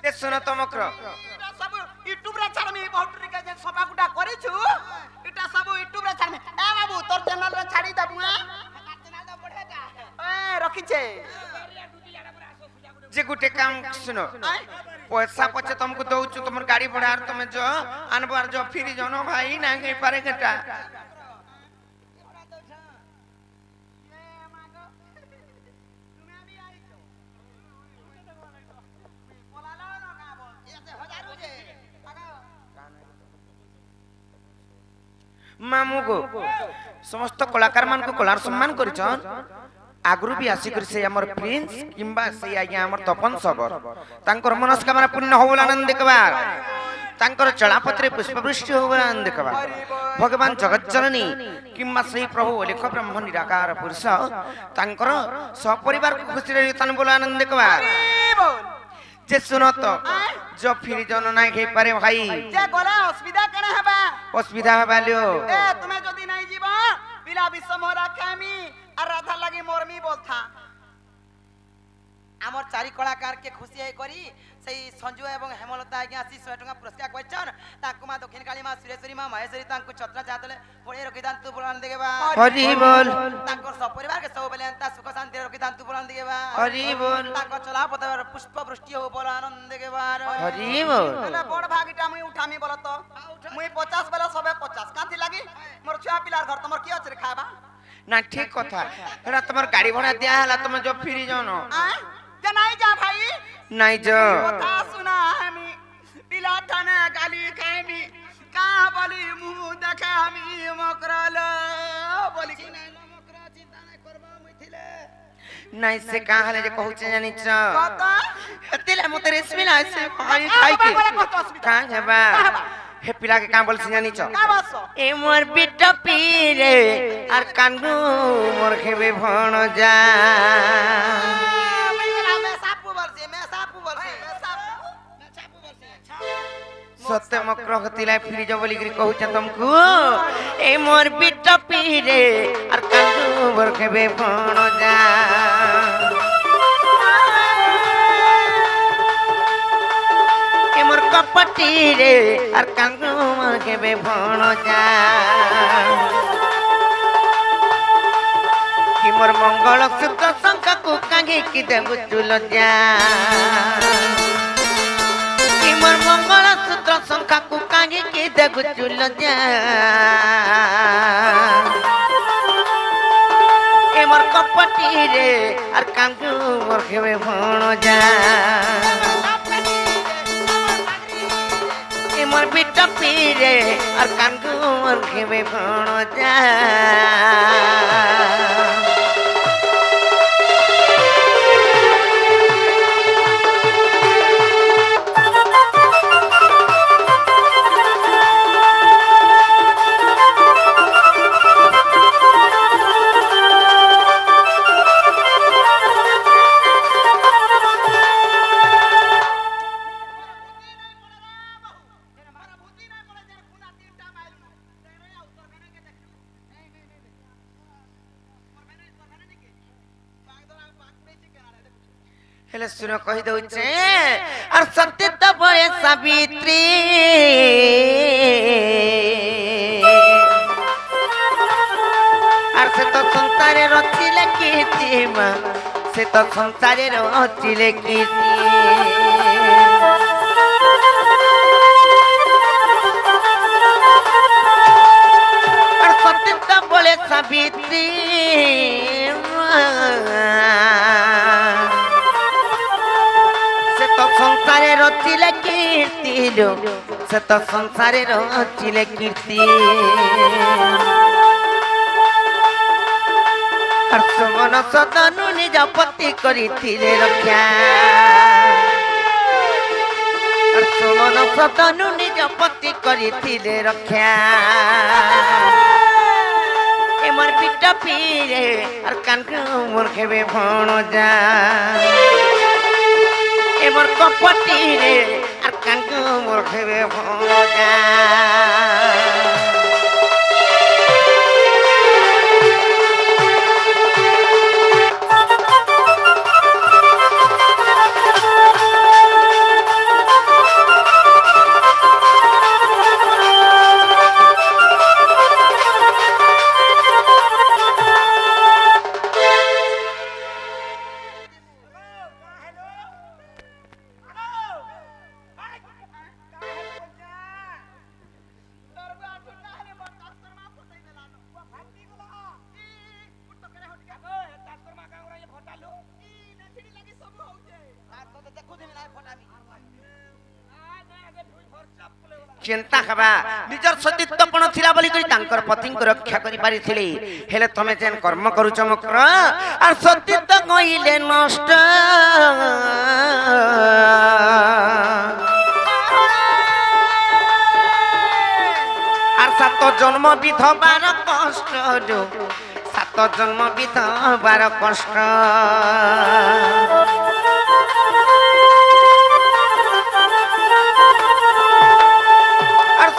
ते सुनो तो मकरो इटा सब यूट्यूब रे छाड़ में बहुत के जे सभा गुटा करी छु इटा सब यूट्यूब रे छाड़ में ए बाबू तोर चैनल रे छाड़ी दबु चैनल द बढ़े जा ए रखी छे जे गुटे काम सुनो पैसा पछे तुमको दउछु तुमर गाड़ी बढ़ार तुम जो अनबार जो फिर जनो भाई ना के पारे घटा मामू को समस्त कलाकार मान को कलार सम्मान करिछन आगुरु भी आसी कर से हमर प्रिंस किंबा से आज्ञा हमर तपन सबर तांकर मनस्कामना पूर्ण होबला आनंद देखबा तांकर चलापत्रे पुष्पवृष्टि होबला आनंद देखबा भगवान जगत जननी किंबा से प्रभु लेख ब्रह्म निराकार पुरुष तांकर सपरिवार को खुशी रही तन बोला आनंद देखबा जे सुनो तो जो फिर जन ना के पारे भाई जे गोला असुविधा कना हबा असुविधा हबालियो ए तुम्हें जदी नहीं जीवा बिला विश्व मोरा खामी और राधा लगी मोरमी बोलथा আমার চারি কলাকার কে খুশি হয়ে করি সেই সঞ্জু এবং হেমলতা আজ্ঞা আসি 100 টাকা পুরস্কার কইছন তাকু মা দক্ষিণ কালী মা সুরেশ্বরী মা মহেশ্বরী তাঙ্কু ছত্রা চাতলে পড়ে রখিদান্তু পুরাণ দেগেবা হরি বল তাঙ্কর সব পরিবার কে সব বেলে তা সুখ শান্তি রখিদান্তু পুরাণ দেগেবা হরি বল তাঙ্কর চলা পথের পুষ্প বৃষ্টি হো বল আনন্দ দেগেবা হরি বল তাহলে বড় ভাগিটা মুই উঠামি বল তো মুই 50 বেলা সবে 50 কাঁথি লাগি মোর ছুয়া পিলার ঘর তোমার কি আছে রে খাবা না ঠিক কথা এটা তোমার গাড়ি ভাড়া দিয়া হলা তুমি जो ফিরি যাও না যে নাই যা ভাই নাই যাও কথা শুনা আমি পিলা থানে গালি খাইমি কা বলি মুহ দেখা আমি মকরাল বলি কি নাই মকরা চিন্তা নাই করবা মুই থিলে নাই সে কাহলে যে কহুছে জানিছ কত হেতিলে মতে রেশমি লাইছে খাই খাই কি কা হেবা হে পিলা के काम बोलছি জানিছ কা বাস এ মোর বিটা পীরে আর কানগু মোর খেবে ভণ যা मैं सापू बरसे मैं सापू बरसे सत्य मकर हतिला फिरी जा बोली करी कहू छ तुमको ए मोर बिटा पीरे और कांदू मोर खेबे भण जा ए मोर कपटी रे और कांदू मोर खेबे भण जा कि मोर मंगल सूत्र शंका को कांगे कि देबु चुल जा कि मोर मंगल सूत्र शंका को कांगे कि देबु चुल जा ए मोर कपटी रे और कांगू मोर खेबे भण जा ए मोर बिटा पीरे और कांगू मोर खेबे भण जा हेले सुनो कहि दउचे और सत्य तो बड़े सावित्री और से तो संसारे रचिले कीर्ति मा से तो संसारे रचिले कीर्ति और सत्य तो बड़े सावित्री तो संसारे रचिले कीर्ति लो से तो संसारे रचिले कीर्ति और सुमन सदनु निज पति करिथिले रक्षा और सुमन सदनु निज पति करिथिले रक्षा ए मोर बिटा पीरे और कानकु मोर खेबे भण जा ए मोर कपटी रे और कानकु मोर खेबे भण जा चिंता हबा निजर सतीत्वपण थिला बोली करी तांकर पति को रक्षा करि पारि थिले हेले तमे जेन कर्म करूछ मकर और सतीत्व गइले नष्ट और सात जन्म विधवार कष्ट जो सात जन्म विधवार कष्ट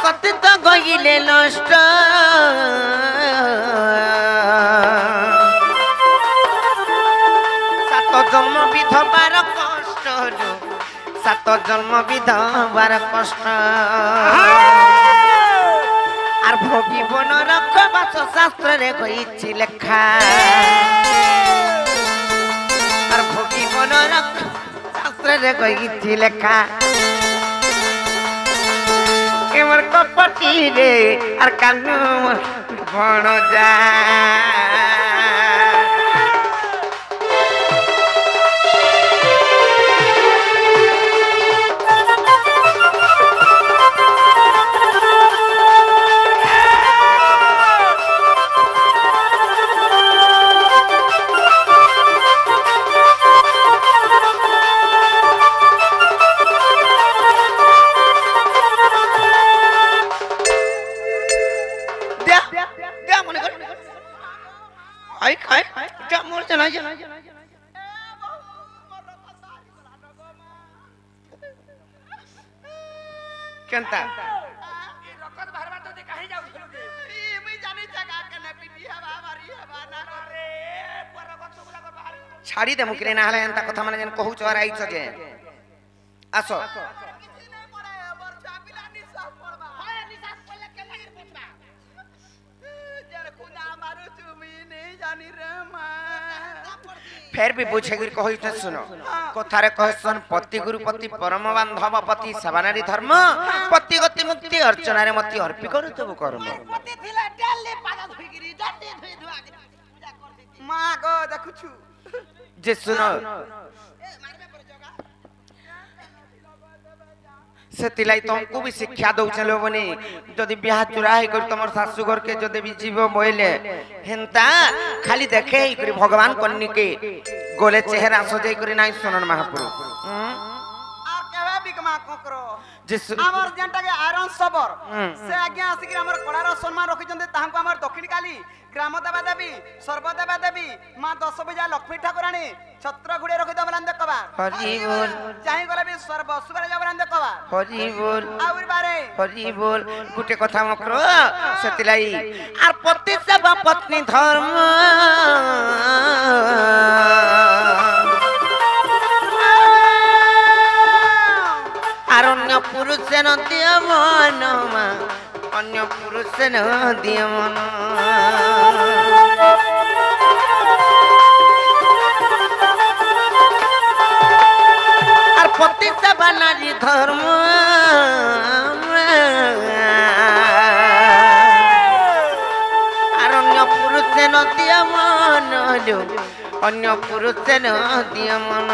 सत्य गइले नष्ट सात जन्म विधवार সাত জন্ম বিধবার কষ্ট আর ভোগিবন রক্ষবাস শাস্ত্রে কইছি লেখা আর ভোগিবন রক্ষ শাস্ত্রে কইছি লেখা এমর কপটি রে আর কানু ভণ যা কেনতা রকত বাহারবার তো কাহি যাউছলু কে মুই জানি জাগা কেনে পিটি হবা মারি হবা না আরে পুরা রকত গুলা কর বাহার ছাড়ি দে মুকরে না হলে এন্তা কথা মানে যেন কহুছ আর আইছ যে আসো কিছু নাই পড়ে বর চাপিলা নিশ্বাস পড়বা হয় নিশ্বাস পড়লে কেমন পড়বা যার খুদা মারু তুমি নেই জানি রে মা ফের भी पूछे गिर कहि त सुनो कथारे कहसन पति गुरु पति परम बांधव पति सबानारी धर्म पति गति मुक्ति अर्चना रे मति अर्पि करू तब कर्म पति थिला डाले पादा धुइगिरी डटे धुइ धुआ पूजा करथि मा गो देखुछु जे सुनो ए मारबे पर जगा सेतिलाई तुमको भी शिक्षा दउछ लोगने जदि बियाह चुरा है कर तमर सासु घर के जदि भी जीव मोइले हेंता खाली देखे ही करी भगवान कन्नी के गोले चेहरा सजाई करी नाइ सुनन महापुरु आ केबे बिकमा कोकरो जिस हमर जेंटा के आयरन सबर से आज्ञा आसी कि हमर कलार सम्मान रखि जंदे ताहां हमर दक्षिण काली ग्राम देवा देवी सर्व देवा देवी मां 10 बजा लक्ष्मी ठाकुरानी छत्र गुडे रखि दबलान देखबा हरि बोल चाहि गले भी सर्व सुबरे जबलान देखबा हरि बोल आउर बारे हरि बोल गुटे कथा मकरो सेतिलाई आर पति सेवा पत्नी धर्म अन्य पुरुष न दिय मन अन्य पुरुष न दिय मन আর পতি সেবা নারী ধর্ম আর অন্য পুরুষে ন দিয় মন অন্য পুরুষে ন দিয় মন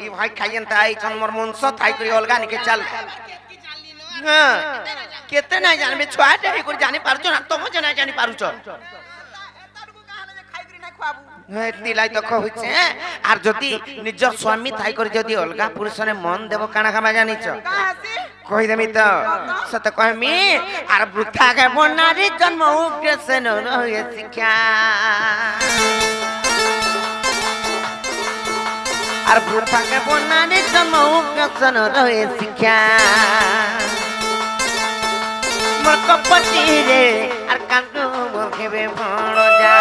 ई भाई खाइन त आई छन मोर मन स थाई करी अलगा निके चल हां केते ना जानबे छुआ दे करी जानि पारछो ना तुम जना जानि पारुछ तिलाई तो कहुचे आर जदी निज स्वामी थाई करी जदी अलगा पुरुष ने मन देव काना खाबा जानिछ कहि देमी त सत कहमी आर वृथा के बनारी जन्म उद्देश्य न रहे शिक्षा আর ভূতাকে বনানি জন্মকসন রয়ে শিক্ষা মোর কপটি রে আর কান্দু বকেবে ভণ যা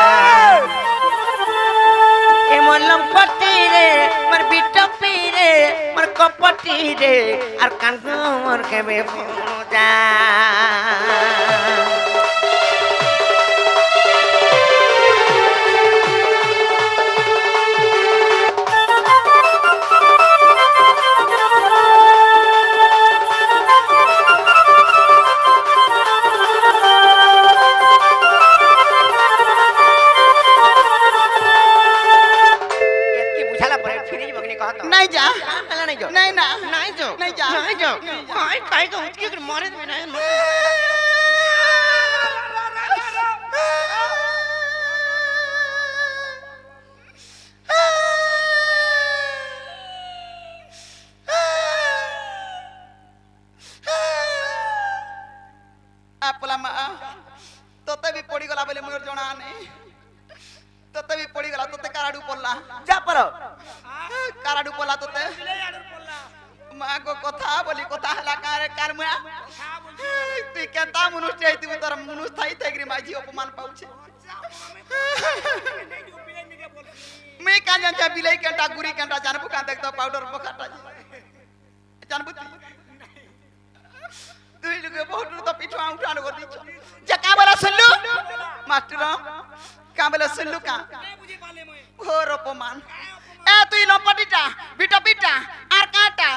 এ মোর লম্পটি রে মোর বিটপি রে মোর কপটি রে আর কান্দু মোর কেবে ভণ যা नहीं जा नहीं जाओ नहीं ना नहीं जाओ नहीं जा नहीं जाओ हाय काई का उठके कर मारे में नहीं आपला मा तोते भी पड़ी गला बोले मोर जणा नहीं तते भी पड़ी गला तते काराडू पड़ला जा पर काराडू पड़ला तते बिले आडर पड़ला मां को कथा बोली कथा हला कारे कार मुया तू केता मनुष्य चाहि तू तोर मनुष्य थाई तेगरी माजी अपमान पाउछे मैं का जानता बिलाई केटा गुरी केटा जानबू का देखतो पाउडर बखाटा जानबू तू लगे बहुत तो पिछवा उठान को दीछो जे का बोला सुनलू मास्टर का बोला सुनलू का बुझी पाले मैं घोर अपमान ए তুই লম্পটিটা বিটা পিটা আর কাটা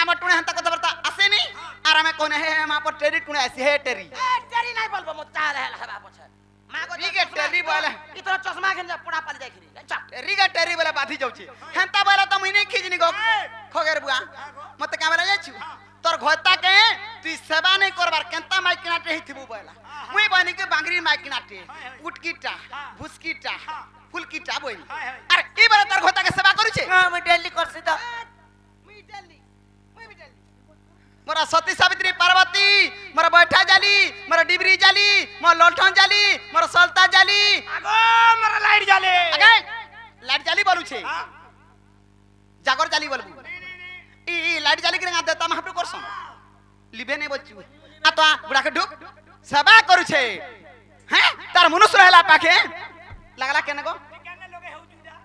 আমার টুনে হান্তা কথা বলতা আসে নি আর আমি কোন হে মা পর টেরি টুনে আসি হে টেরি तेरी नहीं बोलबो मत चाह रहे हवा पछे मां को ठीक है टेरी बोले ई तोरा चश्मा के पुड़ा पाली जाई खरी चल टेरी का टेरी बोले बाधी जाउची हंता बोले त मुई नहीं खिजनी गो खगेर बुआ मत कैमरा जाछु तोर घोता के तू सेवा नहीं करबार केंता माई किनाटे हिथिबू बोला मुई बानी के बांगरी माई किनाटे पुटकीटा भुसकीटा फुलकीटा बोई अरे ई बार तोर घोता के सेवा करू छे हां मैं डेली करसी त मोरा सती सावित्री पार्वती मोरा बैठा जाली मोरा डिबरी जाली मोर लठन जाली मोरा सलता जाली आगो मरा लाइट जाले आगे लाइट जाली बोलू छे जागर जाली बोलबू ई लाइट जाली के देता महाप्रभु करसन लिबे नहीं बच्चू आ तो बुढ़ा के ढुक सेवा करू छे हैं तार मनुष्य रहला पाखे लागला केने गो केने लोगे हो जुदा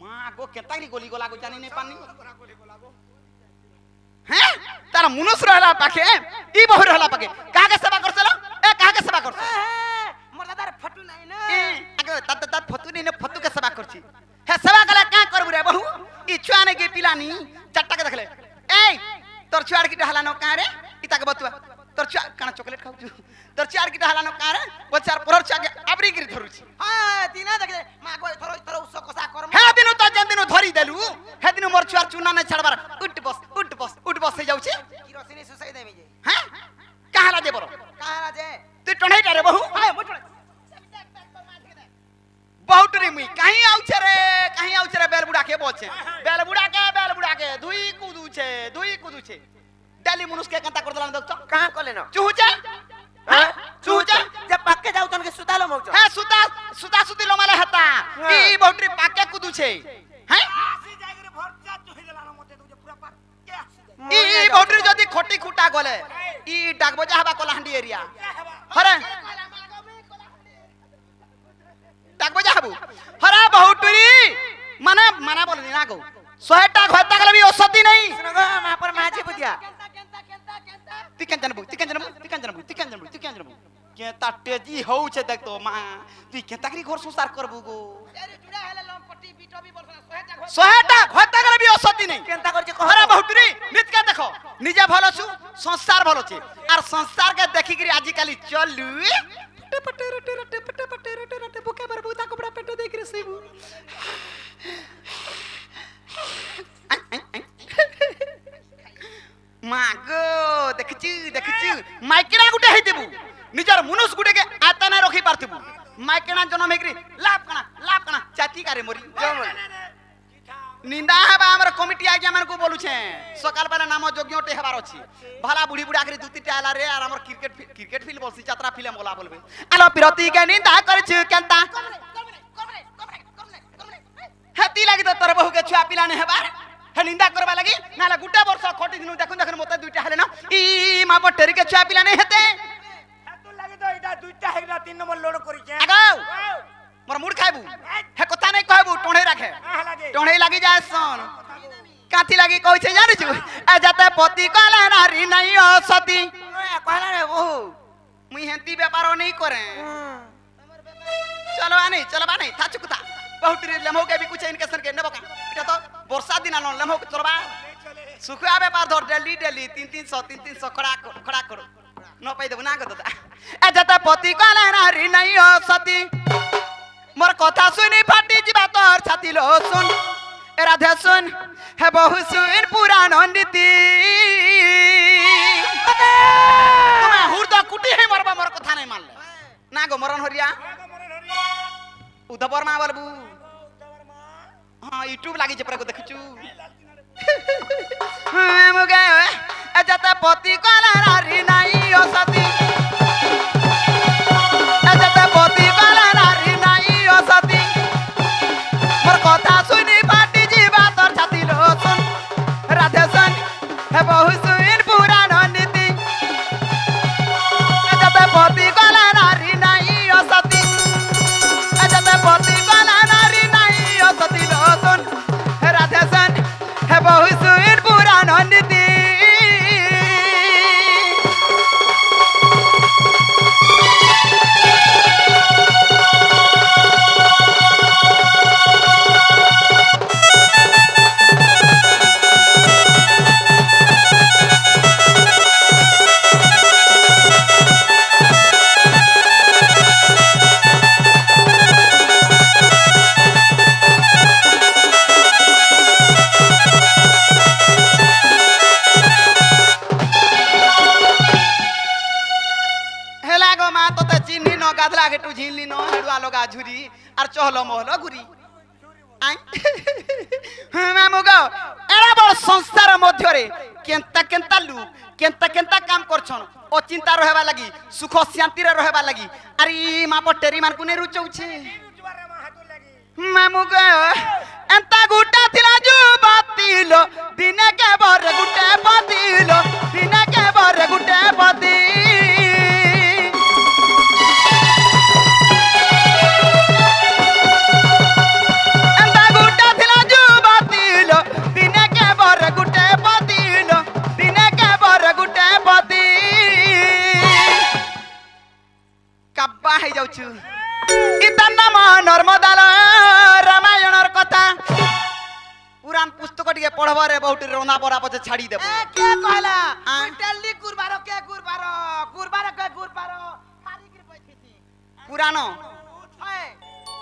मां गो केतारी गोली गोला गो जानी नहीं पानी हैं तार मनुष्य रहला पाखे ई बहु रहला पाखे काहा के सेवा करछलो ए काहा के सेवा करछ मोर दादा फटू नहीं ना आगे तत फतू नहीं ने फतू के सेवा करछि हे सेवा गला का करबू रे बहु ई छुआने के पिलानी चट्टा के देखले ए तोर छुआर की डहला न का रे इता के बतुआ तोर छुआ काना चॉकलेट खाऊ छु तोर छुआर की डहला न का रे बचार परर छुआ के आबरी गिर धरु छी हां दिना देख मां को थरो उस कसा कर हे दिनु त जन दिनु धरी देलु हे दिनु मोर छुआर चुना नहीं छड़बार उठ बस से जाउ छी किरोसिनी सुसाई देबे जे हैं काहला दे बरो कहां जे तू टणैटा रे बहु हाय मोटड़ बहुत रे मुई कहीं आउ छे रे बेलबुड़ा के बोछे बेलबुड़ा के दुई कुदू छे डेली मनुष्य के कंता कर दला देख तो कहां कोले न चूचा हां चूचा जब पक्के जाउ तन के सुतालो मौज है सुता सुती लो माले हता ई बहुटरी पाके कुदू छे हैं आसी जागरे भरचा चोहि देला न मते तुजे पूरा पाक के आसी ई बहुटरी जदी खोटी खुटा गले ई डाक बजा हबा कोलाहंडी एरिया हरे डाक बजा हबू हरे बहुटरी माना बोलनी ना गो 100टा घोता गले भी औषधि नहीं सुनो गो मां पर माजी बुदिया तिकन जनबू के ताटेजी होउ छे देख तो मां तू के ताकरी घर संसार करबू गो अरे जुड़ा हेले लंपटी बीटो भी बोलसना 100टा घोता गले भी औषधि नहीं केनता कर जे हरे बहुटरी नित के देखो निजे भलो छु संसार भलो छे आर संसार के देखि करी आज काली चलू पटे बुके बर बुता कपड़ा पेट देख रे सेबू मागो देखछु माइकेना गुटे हे देबू निजर मनुष्य गुटे के आताना रखी पारथबू माइकेना जन्म हेकरी लाभ कना चाती कारे मोरी निंदा हबा हमर कमिटी आज्ञा मन को बोलु छे सकाल बेला नाम जोग्योटे हबार अछि भला बुढ़ी बुढ़ा करी दुती टाला रे आर हमर क्रिकेट फील्ड बोलसी यात्रा फिल्म बोला बोलबे आलो पिरती के निंदा करछु केनता हेती लागि त तोर बहु के छुआ पिला ने हेबा हे निंदा करबा लागि नाला गुटा वर्ष खोटी दिनु देखन मते दुईटा हले ना ई मा बटेरी के छुआ पिला ने हेते तू लागि तो इटा दुईटा हेगरा 3 नंबर लोड करी छे आगो मोर मुड खाइबू हे कथा नै कहबू टोणे राखे टोणे लागि जाय सन काथी लागि कहै छै जानि छु ए जते पति कहला नारी नै ओ सती कहला रे बहु मुई हेंती व्यापार नहीं करे चलो आनी था चुकता बहुत लेमो के भी कुछ इनके सर के नेबो का इटा तो वर्षा दिन आलो लेमो के चलबा सुखा व्यापार धर डेली 300 खड़ा करो न पाई देबो ना गो दादा ए जते पति कहला नारी नै ओ सती मोर कथा सुनी फाटी जीवा तोर छाती लो सुन ए राधे सुन हे बहु सुन पुराण नीति तुम्हें हुरदा कुटी है मरबा मोर कथा नहीं मानले ना गो मरन हरिया उधपर मा बोलबू हां यूट्यूब लागि जे पर को देखछु मुगे ए जता पति कला नारी नाही ओ सती লগা ঝুরি আর চহল মহল ঘুরি আই মামু গো এরা বড় সংস্থার মধ্যরে কেনতা কেনতা লুক কেনতা কাম করছন অচিন্তা রহবা লাগি সুখ শান্তিরে রহবা লাগি আরে মা পটেরি মান কুনে রুচৌছে মামু গো এন্তা গুটা থিলা জু বাতিল দিনে কে বরে গুটে বাতিল দিনে কে বরে গুটে বাতি এন্তা গুটা থিলা জু বাতিল দিনে কে বরে গুটে বাতিল দিনে কে বরে গুটে বাতি কাব্বা হই যাউছু ইতার নাম নর্মদাল রামায়ণর কথা পুরাণ পুস্তক টিকে পড়বারে বহুটি রন্ধা বড়া পছে ছাড়ি দেব কে কহলা কুইন্টালি কুরবার কে কুরবার মারি কি পয়ছিছি পুরাণ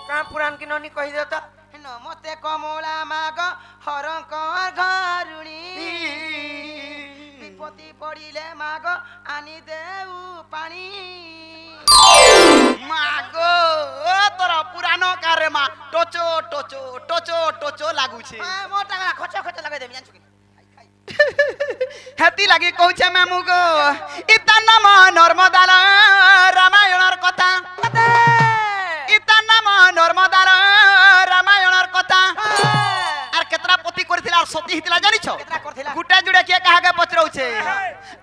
কা পুরাণ কি ননি কই দিও তো হেন মতে কমলা মাগ হরঙ্ক ঘরুণী বিপত্তি পড়িলে মাগ আনি দেউ পানি মাগো তোরা পুরাণ কারে মা টোচো টোচো টোচো টোচো লাগুছে মোটা খচ খচ লাগাই দেমি জানছু কি হেতি লাগি কইছে মামু গো ইতার নাম নর্মদাল রামায়ণর কথা ইতার নাম নর্মদাল রামায়ণর কথা আর কেতরা পতি করিছিল আর সতী হিতলা জানিছ কেতরা করথিলা গুটা জুড়ে কে কাহাকে পচরউছে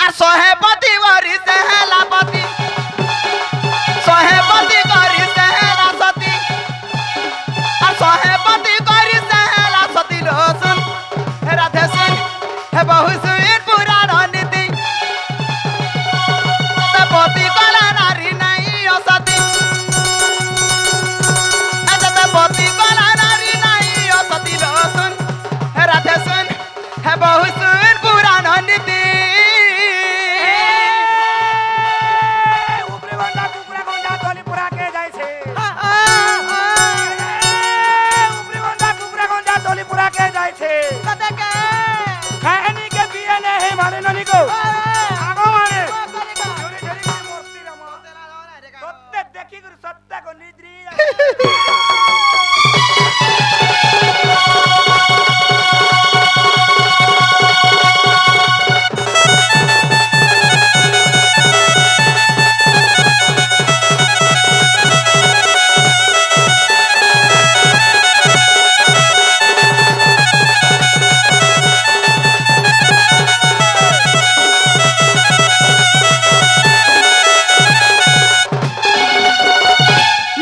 আর সহে পতি বরি সেহেলা পতি সহে পতি করি সেহেলা সতী আর সহে পতি করি সেহেলা সতী লোসন রাধে সিং হে বহু সুইন পুরাণ নীতি পতি কলা নারী নাই অসতী পতি কলা নারী নাই অসতী লোসন রাধে সিং হে বহু সুইন পুরাণ নীতি উপরে গন্ডা কুকুরা গন্ডা তলি পুরা কে যাইছে উপরে গন্ডা কুকুরা গন্ডা তলি পুরা কে যাইছে কতে কে খায়নি কে বিয়ে নে হে মানে ননি গো আগো মানে ঝুরি ঝুরি করে মস্তি রে মা সত্যে দেখি করে সত্যা গো নিদ্রি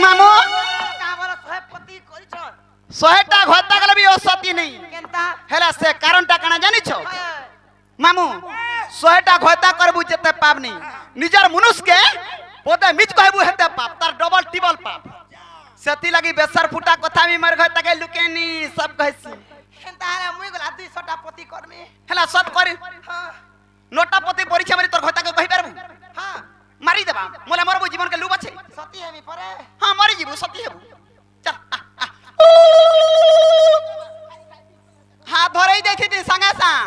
মামু কাবর সহপতি করিছন শহেটা ঘরতা গেলে বি অসতি নেই কেনতা হেলা সে কারণটা কানা জানিছ মামু শহেটা ঘরতা করবু যেতে পাপ নেই নিজের মনুষ্যকে পদে মিছ কহবু হেতে পাপ তার ডবল টিবল পাপ সেতি লাগি বেসার ফুটা কথা আমি মার ঘর তাকে লুকেনি সব কইছি কেনতা হারা মুই গলা 200টা পতি করমি হেলা সত করি হ্যাঁ নটা পতি পরীক্ষা মারি তোর ঘর তাকে কহি পারবু হ্যাঁ মারি দেবা মোলে মরবু জীবন কে লুব আছে সতী হেমি পরে হ্যাঁ মরি যাবু সতী হেবু চল হাত ধরেই দেখি সাঙ্গে সাং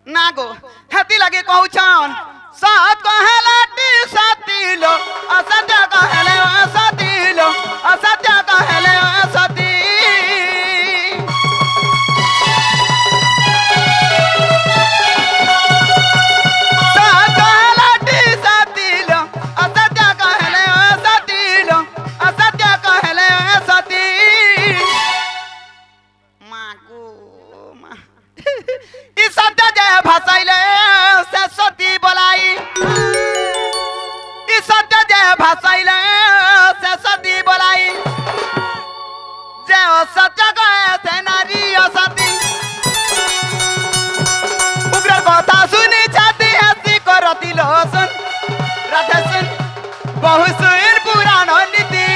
না গো হেতি লাগে কହୁছন সাত কহেলাটি সাতিলো অসত্য কহেলে অসতিলো অসত্য কহেলে অসতি সাত কহেলাটি সাতিলো অসত্য কহেলে অসতিলো অসত্য কহেলে অসতি মা গো মা ই সত্য যে ভাসাইলে সে সতী বলাই ই সত্য যে ভাসাইলে সে সতী বলাই যে অসত্য কহে সে নারী অসতী উগ্রের কথা শুনি ছাতি হাসি করতি লোসন রাধে সিং বহু সুইর পুরাণ নীতি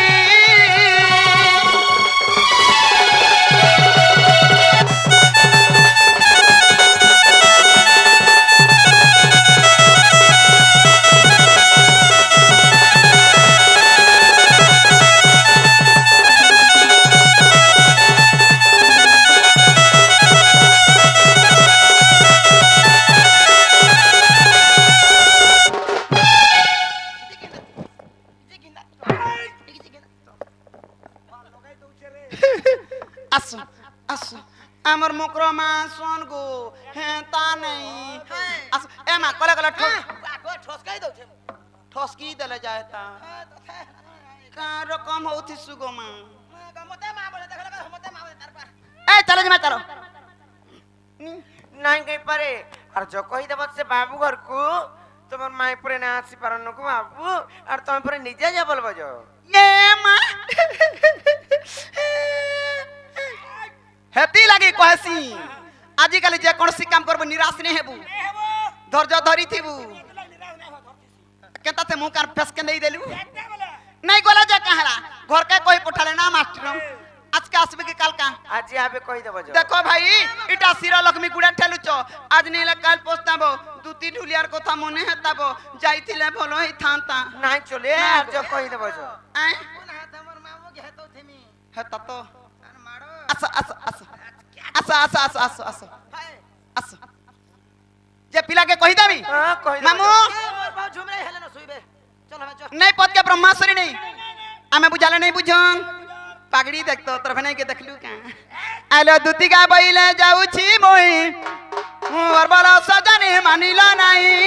आसो आसो हमर मुकरो मा सोन गो हे ता नहीं आसो ए मा कले कले ठोसकाई दो छे ठोसकी देले जाए ता का रकम होती सुगो मा गमते मा बोले देखला हमते मा बोले तार पर ए चले जमा तारो নাই কই পারে আর জ কই দেব সে বাবু ঘর কু তোমার মাই পরে না আসি পারন কো বাবু আর তুমি পরে নিজে যা বলবো যো ये मा हेती लगी कहसी आजिकल जे कोनसी काम करबो निराश नहीं हेबू धैर्य धरी थिबू केता से मुंह कान फेस के नहीं देलू नहीं गोला जे कहला घर के कोई पठाले ना मास्टर आज के आसबे के काल का आज आबे कहि देब जो देखो भाई इटा सिरा लक्ष्मी गुडा ठेलुचो आज नहीं काल पोस्ताबो दुती ढुलियार কথা মনে হেতাবো যাইতিলে ভালো হই থানতা নাই চলে আর জ কहि দেব जो আই কোন হাত हमर मामू के हेतो थेमी হেতা তো अन मारो आसा आसा आसा आसा आसा आसा आसा आसा आसा जे पिला के कहि देबी हां कहि देब मामू मोर बाऊ झुम रे हेले न सुइबे चल हमें चल नहीं पद के ब्रह्माश्वरी नहीं हमें बुझाले नहीं बुझन पागड़ी देखतो तरफ नहीं के देखलू का आलो दुतिका बइले जाऊ छी मोई मोर बड़ा सजनी मानिला नहीं